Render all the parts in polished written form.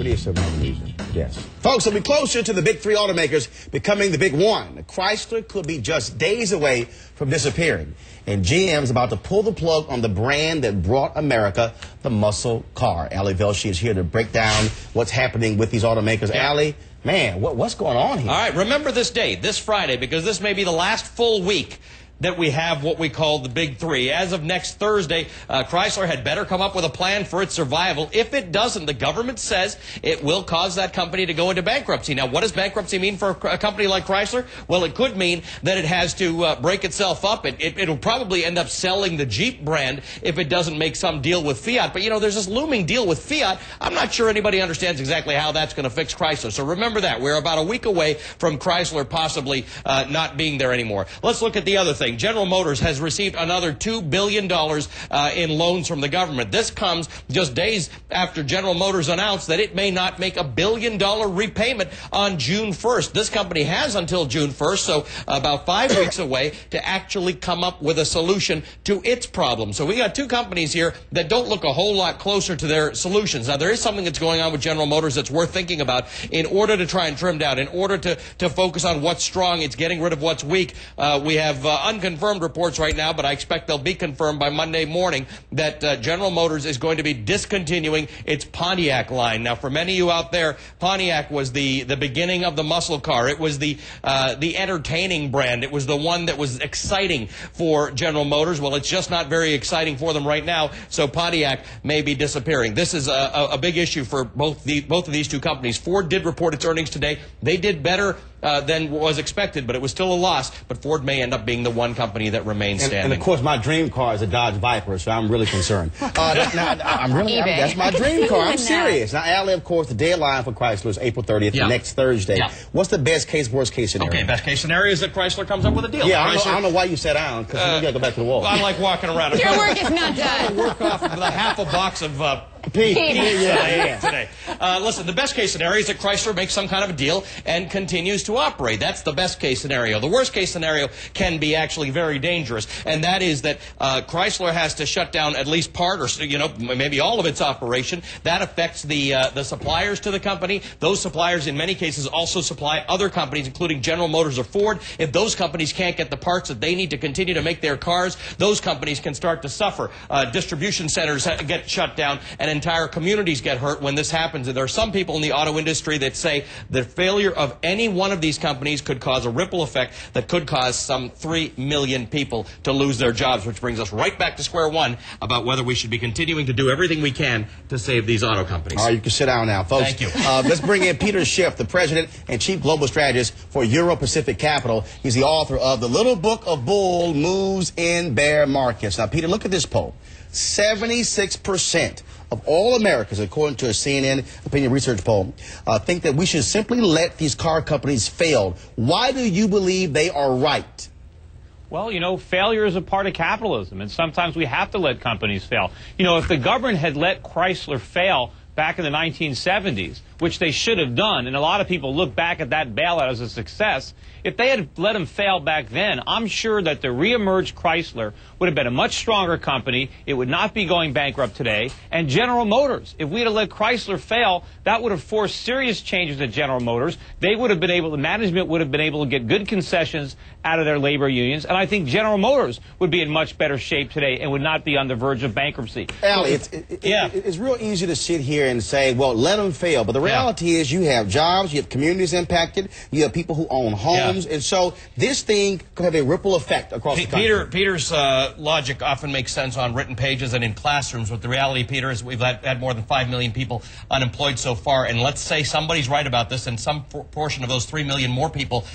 It is so magnificent. Yes. Folks, it'll be closer to the big three automakers becoming the big one. Chrysler could be just days away from disappearing. And GM's about to pull the plug on the brand that brought America the muscle car. Allie Velshi is here to break down what's happening with these automakers. Yeah. Allie, man, what's going on here? All right, remember this date, this Friday, because this may be the last full week that we have what we call the big three. As of next Thursday, Chrysler had better come up with a plan for its survival. If it doesn't, the government says it will cause that company to go into bankruptcy. Now, what does bankruptcy mean for a company like Chrysler? Well, it could mean that it has to break itself up. It'll probably end up selling the Jeep brand if it doesn't make some deal with Fiat. But, you know, there's this looming deal with Fiat. I'm not sure anybody understands exactly how that's going to fix Chrysler. So remember that. We're about a week away from Chrysler possibly not being there anymore. Let's look at the other thing. General Motors has received another $2 billion in loans from the government. This comes just days after General Motors announced that it may not make $1 billion repayment on June 1st. This company has until June 1st, so about 5 weeks away, to actually come up with a solution to its problem. So we got two companies here that don't look a whole lot closer to their solutions. Now, there is something that's going on with General Motors that's worth thinking about in order to try and trim down, in order to focus on what's strong. It's getting rid of what's weak. We have unconfirmed reports right now, but I expect they'll be confirmed by Monday morning that General Motors is going to be discontinuing its Pontiac line. Now, for many of you out there, Pontiac was the beginning of the muscle car. It was the entertaining brand. It was the one that was exciting for General Motors. Well, it's just not very exciting for them right now, so Pontiac may be disappearing. This is a big issue for both of these two companies. Ford did report its earnings today. They did better than was expected, but it was still a loss. But Ford may end up being the one company that remains standing. And of course, my dream car is a Dodge Viper, so I'm really concerned. That's my dream car. I'm serious. Now, Allie, of course, the deadline for Chrysler is April 30th, next Thursday. Yeah. What's the best case, worst case scenario? Okay, best case scenario is that Chrysler comes up with a deal. Yeah, I don't know why you sat down, because you got to go back to the wall. I like walking around. Your work is not done. Work off with a half a box of today. Listen, the best case scenario is that Chrysler makes some kind of a deal and continues to operate. That's the best case scenario. The worst case scenario can be actually very dangerous, and that is that Chrysler has to shut down at least part or maybe all of its operation. That affects the suppliers to the company. Those suppliers in many cases also supply other companies, including General Motors or Ford. If those companies can't get the parts that they need to continue to make their cars, those companies can start to suffer. Distribution centers get shut down, and entire communities get hurt when this happens. And there are some people in the auto industry that say the failure of any one of these companies could cause a ripple effect that could cause some 3 million people to lose their jobs, which brings us right back to square one about whether we should be continuing to do everything we can to save these auto companies. All right, you can sit down now, folks. Thank you. Let's bring in Peter Schiff, the president and chief global strategist for Euro-Pacific Capital. He's the author of The Little Book of Bull Moves in Bear Markets. Now, Peter, look at this poll. 76% of all Americans, according to a CNN opinion research poll, think that we should simply let these car companies fail. Why do you believe they are right? Well, you know, failure is a part of capitalism, and sometimes we have to let companies fail. You know, if the government had let Chrysler fail back in the 1970s, which they should have done, and a lot of people look back at that bailout as a success, if they had let them fail back then, I'm sure that the reemerged Chrysler would have been a much stronger company. It would not be going bankrupt today. And General Motors, if we had let Chrysler fail, that would have forced serious changes at General Motors. They would have been able, the management would have been able to get good concessions out of their labor unions. And I think General Motors would be in much better shape today and would not be on the verge of bankruptcy. Allie, it's real easy to sit here and say, well, let them fail. But the reality is you have jobs, you have communities impacted, you have people who own homes. And so this thing could have a ripple effect across the country. Peter's logic often makes sense on written pages and in classrooms, but the reality, Peter, is we've had more than 5 million people unemployed so far. And let's say somebody's right about this and some portion of those 3 million more people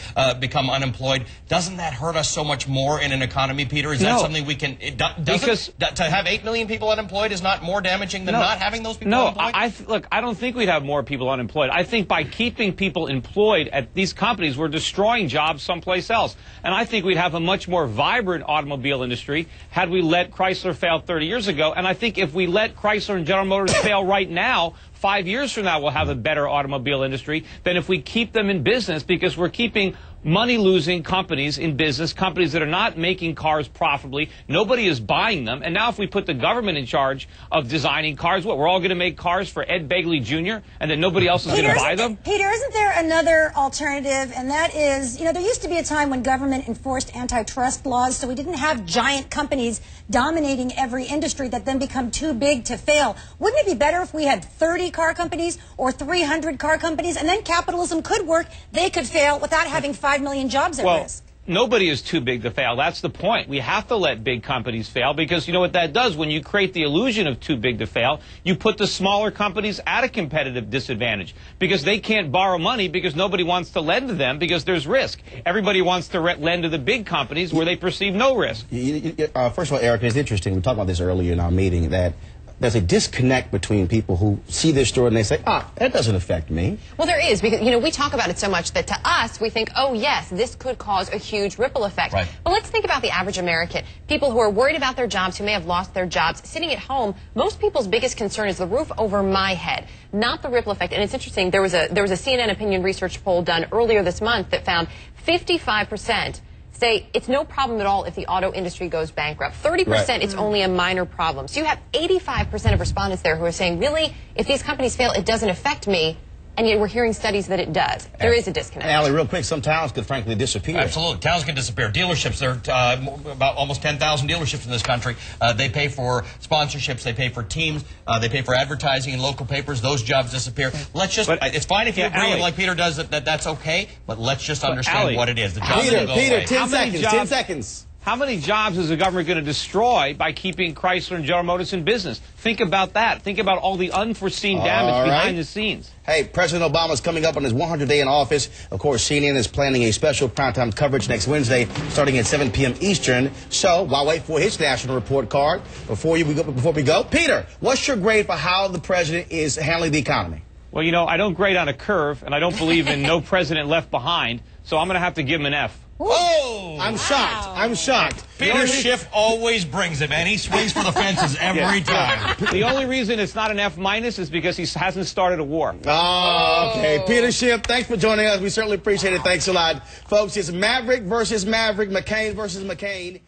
become unemployed. Doesn't that hurt us so much more in an economy, Peter? Is that something we can... to have 8 million people unemployed is not more damaging than not having those people unemployed? Look, I don't think we'd have more people unemployed. I think by keeping people employed at these companies, we're destroying jobs someplace else. And I think we'd have a much more vibrant automobile industry had we let Chrysler fail 30 years ago. And I think if we let Chrysler and General Motors fail right now, 5 years from now we'll have a better automobile industry than if we keep them in business, because we're keeping money-losing companies in business, companies that are not making cars profitably. Nobody is buying them. And now if we put the government in charge of designing cars, what, we're all going to make cars for Ed Begley Jr. and then nobody else is going to buy them? Peter, isn't there another alternative? And that is, you know, there used to be a time when government enforced antitrust laws, so we didn't have giant companies dominating every industry that then become too big to fail. Wouldn't it be better if we had 30 car companies or 300 car companies, and then capitalism could work, they could fail without having 5 million jobs at risk? Nobody is too big to fail. That's the point. We have to let big companies fail, because you know what that does? When you create the illusion of too big to fail, you put the smaller companies at a competitive disadvantage, because they can't borrow money because nobody wants to lend to them because there's risk. Everybody wants to lend to the big companies where they perceive no risk. First of all, Eric, it's interesting. We talked about this earlier in our meeting, that there's a disconnect between people who see this story and they say, that doesn't affect me. Well, there is, because, you know, we talk about it so much that to us, we think, oh, yes, this could cause a huge ripple effect. Right. But let's think about the average American. People who are worried about their jobs, who may have lost their jobs, sitting at home, most people's biggest concern is the roof over my head, not the ripple effect. And it's interesting, there was a CNN opinion research poll done earlier this month that found 55% say it's no problem at all if the auto industry goes bankrupt. 30% it's only a minor problem. So you have 85% of respondents there who are saying, really, if these companies fail, it doesn't affect me. And yet we're hearing studies that it does. There is a disconnect. Allie, real quick, some towns could frankly disappear. Absolutely. Towns can disappear. Dealerships, there are about almost 10,000 dealerships in this country. They pay for sponsorships. They pay for teams. They pay for advertising in local papers. Those jobs disappear. Let's just, it's fine if you agree, Allie, like Peter does, that's okay, but let's just understand what it is. The jobs will go Peter, away. 10 seconds, 10 seconds. How many jobs is the government going to destroy by keeping Chrysler and General Motors in business? Think about that. Think about all the unforeseen damage behind the scenes. Hey, President Obama is coming up on his 100th day in office. Of course, CNN is planning a special primetime coverage next Wednesday, starting at 7 p.m. Eastern. So, while waiting for his national report card, before we go, Peter, what's your grade for how the president is handling the economy? Well, you know, I don't grade on a curve, and I don't believe in no president left behind, so I'm going to have to give him an F. Oh! I'm shocked. I'm shocked. Peter Schiff always brings it, man. He swings for the fences every time. The only reason it's not an F- is because he hasn't started a war. Oh, okay. Peter Schiff, thanks for joining us. We certainly appreciate it. Thanks a lot. Folks, it's Maverick versus Maverick, McCain versus McCain.